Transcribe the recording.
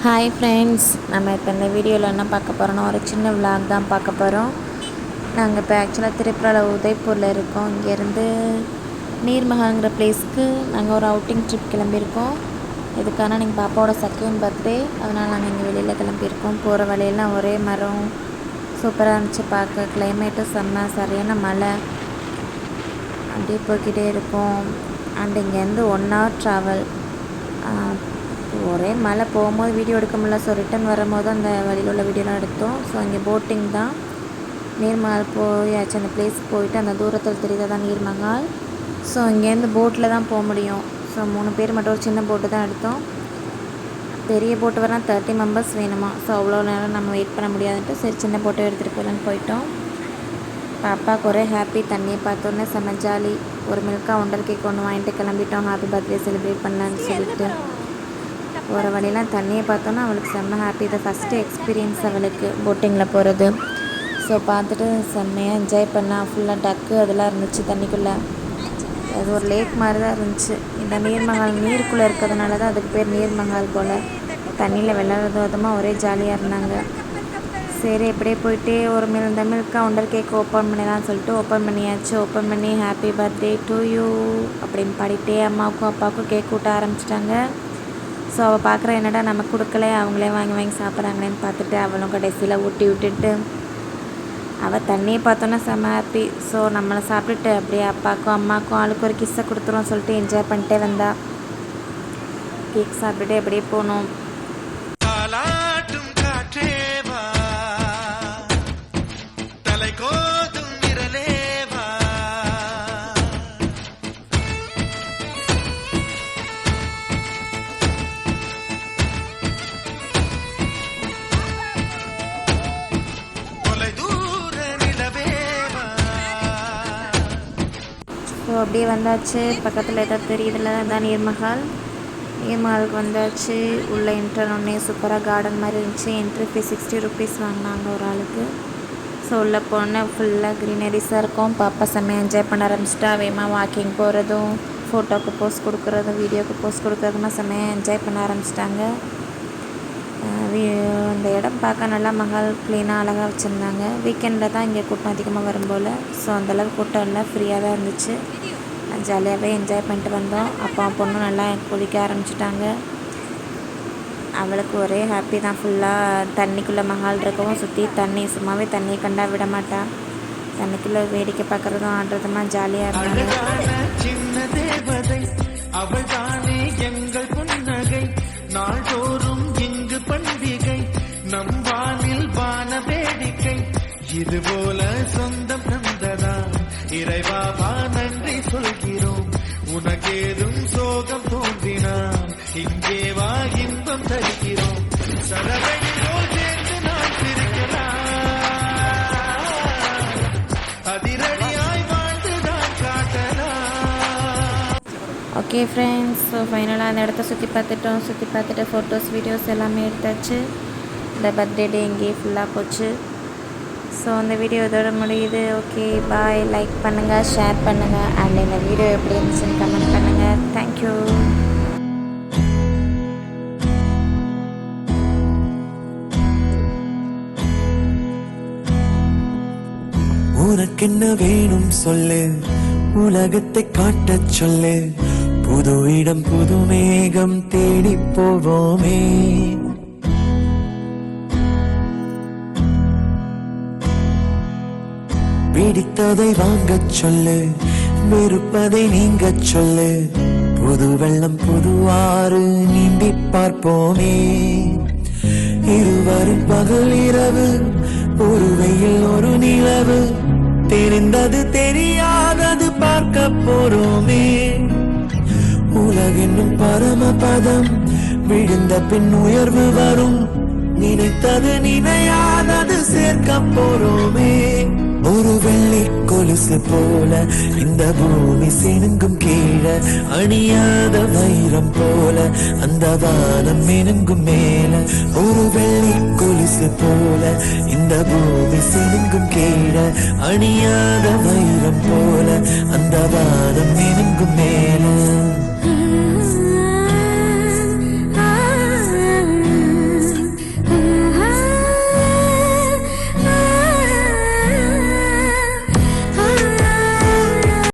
Hi friends, நம்ம இப்போ இந்த வீடியோவில் என்ன பார்க்க போகிறோன்னா ஒரு சின்ன விளாக் தான் பார்க்க போகிறோம். நாங்கள் இப்போ ஆக்சுவலாக திரிபுராவில் உதய்பூரில் இருக்கோம். இங்கேருந்து நீர்மஹால்ங்கிற பிளேஸ்க்கு நாங்கள் ஒரு அவுட்டிங் ட்ரிப் கிளம்பியிருக்கோம். இதுக்கான நீங்கள் பாப்பாவோட செகண்ட் பர்த்டே, அதனால் நாங்கள் இங்கே வெளியில் கிளம்பியிருக்கோம். போகிற வழியெல்லாம் ஒரே மரம் சூப்பராக இருந்துச்சு பார்க்க. கிளைமேட்டும் செம்ம, சரியான மழை அப்படியே போய்கிட்டே இருக்கும். அண்ட் இங்கேருந்து 1 hour ட்ராவல். ஒரே மழை, போகும்போது வீடியோ எடுக்க முடியல. ஸோ ரிட்டன் வரும்போது அந்த வழியில் உள்ள வீடியோலாம் எடுத்தோம். ஸோ அங்கே போட்டிங் தான். நீர்மஹால் போயாச்சு. அந்த பிளேஸ்க்கு போயிட்டு அந்த தூரத்தில் தெரியுது தான் நீர்மஹால். ஸோ இங்கேருந்து போட்டில் தான் போக முடியும். ஸோ 3 பேர் மட்டும் ஒரு சின்ன போட்டு தான் எடுத்தோம். பெரிய போட்டு வரலாம் 30 members வேணுமா. ஸோ அவ்வளோ நேரம் நம்ம வெயிட் பண்ண முடியாதுன்ட்டு சரி சின்ன போட்டோ எடுத்துகிட்டு போகலான்னு போயிட்டோம். பாப்பாவுக்கு ஒரே ஹாப்பி. தண்ணியை பார்த்தோன்னே செம்ம ஜாலி. ஒரு மில்கா ஒண்டர் கேக் ஒன்று வாங்கிட்டு கிளம்பிட்டோம், ஹாப்பி பர்த்டே செலிப்ரேட் பண்ணலான்னு சொல்லிட்டு. போகிற வழியெல்லாம் தண்ணியை பார்த்தோன்னா அவளுக்கு செம்ம ஹாப்பி. இது ஃபஸ்ட்டு எக்ஸ்பீரியன்ஸ் அவளுக்கு போட்டிங்கில் போகிறது. ஸோ பார்த்துட்டு செம்மையாக என்ஜாய் பண்ணால். ஃபுல்லாக டக்கு அதெல்லாம் இருந்துச்சு தண்ணிக்குள்ளே. அது ஒரு லேக் மாதிரி தான் இருந்துச்சு. இந்த நீர்மஹால் நீருக்குள்ளே இருக்கிறதுனால தான் அதுக்கு பேர் நீர்மஹால் போல். தண்ணியில் விளையாடுறது விதமாக ஒரே ஜாலியாக இருந்தாங்க. சரி எப்படியே போயிட்டே ஒரு இந்த மில்கா ஒண்டர் கேக் ஓப்பன் பண்ணலான்னு சொல்லிட்டு ஓப்பன் பண்ணியாச்சு. ஓப்பன் பண்ணி ஹாப்பி பர்த்டே டு யூ அப்படின்னு பாடிட்டே அம்மாவுக்கும் அப்பாவுக்கும் கேக் ஊட்ட ஆரம்பிச்சிட்டாங்க. ஸோ அவள் பார்க்குற என்னடா நம்ம கொடுக்கல, அவங்களே வாங்கி வாங்கி சாப்பிட்றாங்களேன்னு பார்த்துட்டு அவளும் கடைசியில் ஊட்டி விட்டுட்டு அவள் தண்ணியை பார்த்தோன்னா செம்ம ஹாப்பி. ஸோ நம்மளை சாப்பிட்டுட்டு அப்படியே அப்பாவுக்கும் அம்மாவுக்கும் ஆளுக்கு ஒரு கிஸ்ஸை கொடுத்துருவோம் சொல்லிட்டு என்ஜாய் பண்ணிட்டே வந்தா. கேக் சாப்பிட்டுட்டு அப்படியே போனோம். ஸோ அப்படியே வந்தாச்சு. பக்கத்தில் ஏதாவது தெரியுதுல, தான் நீர்மஹால். நீர்மஹாலுக்கு வந்தாச்சு. உள்ளே என்ட்ரனோடனே சூப்பராக கார்டன் மாதிரி இருந்துச்சு. என்ட்ரி ஃபீஸ் 60 rupees வாங்கினாங்க ஒரு ஆளுக்கு. ஸோ உள்ளே போனால் ஃபுல்லாக க்ரீனரிஸாக இருக்கும். பாப்பா செம்மையாக என்ஜாய் பண்ண ஆரம்பிச்சிட்டா. வேகமாக வாக்கிங் போகிறதும், ஃபோட்டோவுக்கு போஸ்ட் கொடுக்குறதும், வீடியோவுக்கு போஸ்ட் கொடுக்குறதுமா செம்மையாக என்ஜாய் பண்ண ஆரம்பிச்சிட்டாங்க. இந்த இடம் பார்க்க நல்லா மஹால் க்ளீனாக அழகாக வச்சுருந்தாங்க. வீக்கெண்டில் தான் இங்கே கூட்டம் அதிகமாக வரும் போல். ஸோ அந்தளவுக்கு கூட்டம் இல்லை, ஃப்ரீயாக தான் இருந்துச்சு. ஜாலியாகவே என்ஜாய் பண்ணிட்டு வந்தோம். அப்பா பொண்ணும் நல்லா குளிக்க ஆரம்பிச்சிட்டாங்க. அவளுக்கு ஒரே ஹாப்பி தான். ஃபுல்லாக தண்ணிக்குள்ளே மஹால் இருக்கவும் சுற்றி தண்ணி, சும்மாவே தண்ணியை கண்டா விட மாட்டாள். தண்ணிக்குள்ளே வேடிக்கை பார்க்குறதும் ஆடுறதுமா ஜாலியாக இருந்தாங்க. நாள்தோறும் இங்கு பண்டிகை, நம் வானில் வான வேடிக்கை, இது போல சொந்தம் தந்ததா இறைவாவா நன்றி சொல்கிறோம். உனக்கேதும் சோகம் தோன்றினான் இங்கே வா இன்பம் தருகிறோம். சரவணி போல் சேர்ந்து நான் சிரிக்கலாம், அதிரடியாய் வாழ்ந்துதான் காட்டலாம். ஓகே ஃப்ரெண்ட்ஸ், ஸோ ஃபைனலாக அந்த இடத்த சுற்றி பார்த்துட்டோம். சுற்றி பார்த்துட்டு ஃபோட்டோஸ் வீடியோஸ் எல்லாமே எடுத்தாச்சு. இந்த பர்த்டே டே இங்கேயே ஃபுல்லாக போச்சு. ஸோ அந்த வீடியோ இதோட முடியுது. Okay bye. லைக் பண்ணுங்கள், ஷேர் பண்ணுங்கள், அண்ட் இந்த வீடியோ எப்படி இருந்துச்சுன்னு கமெண்ட் பண்ணுங்கள். தேங்க்யூ. உனக்கென்ன வேணும் சொல்லு, உலகத்தை காட்டச் சொல்லு, புது இடம் புது மேகம் தேடி போவோமே. பிடித்ததை வாங்கச் சொல்லு, வெறுப்பதை நீங்கச் சொல்லு, புது வெள்ளம் புது ஆறு நீந்தி பார்ப்போமே. இருவரும் பகல் இரவு, ஒரு வெயில் ஒரு நிலவு, தெரிந்தது தெரியாதது பார்க்க போறோமே. உலகென்னும் பரமபதம், விழுந்த பின் உயர்வு வரும், நினைத்தது நினையாதது சேர்க்க போறோமே. ஒரு வெள்ளி கொலுசு போல இந்த பூமி சினுங்கும் கீழே, அணியாத வைரம் போல அந்த வானம் மினுங்கும் மேல. ஒரு வெள்ளி கொலுசு போல இந்த பூமி சினுங்கும் கீழே, அணியாத வைரம் போல அந்த வானம் மினுங்கும் மேல.